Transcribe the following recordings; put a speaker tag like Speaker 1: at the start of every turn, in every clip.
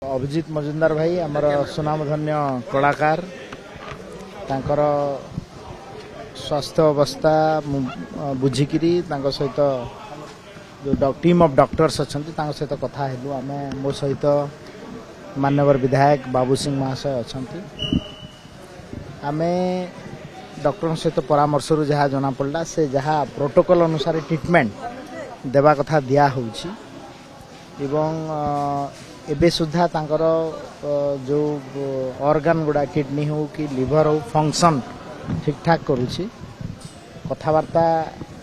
Speaker 1: अभिजीत मजुमदार भाई आमर सुनामधन्य कलाकार तांकर स्वास्थ्य अवस्था बुझिकी सहित जो टीम ऑफ डॉक्टर्स अच्छा सहित कथा हेलु आम मो सहित मान्यवर विधायक बाबू सिंह महाशय अच्छा आम डॉक्टर सहित परामर्श जहाँ जना पड़ा से जहाँ प्रोटोकॉल अनुसार ट्रीटमेंट देवा कथा दिया होउछि एवं एबे सुधा तांकर जो ऑर्गन गुड़ा किडनी हो कि लिवर हो फंक्शन ठीक ठाक करुछि कथबार्ता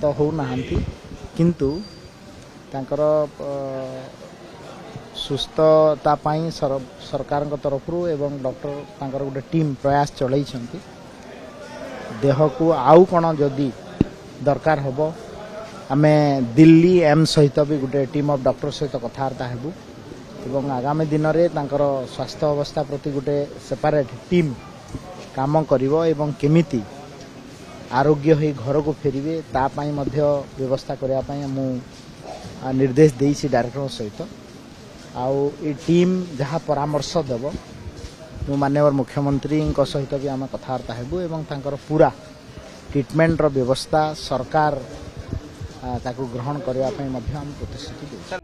Speaker 1: तो हो नाहंती किंतु तांकर सुस्थता पाई सरकार तरफ एवं डॉक्टर तांकर गोटे टीम प्रयास चलई देह को आउ कौन जदि दरकार होबो आमे दिल्ली एम्स सहित भी गोटे टीम ऑफ डॉक्टर सहित कथबार्ता हेबु एवं आगामी दिन में तांकर स्वास्थ्य अवस्था प्रति गोटे सेपरेट टीम काम करिवो एवं केमिति आरोग्य हो घर को फेरिवे तापाई मध्य व्यवस्था करने मु निर्देश देइछि डायरेक्टर सहित आउ ए टीम जहाँ परामर्श देव मु माननीय मुख्यमंत्री सहित भी आम कथबार्ता हेबु एवं तांकर पूरा ट्रीटमेंट रो व्यवस्था सरकार ताकू ग्रहण करने प्रतिश्रुति।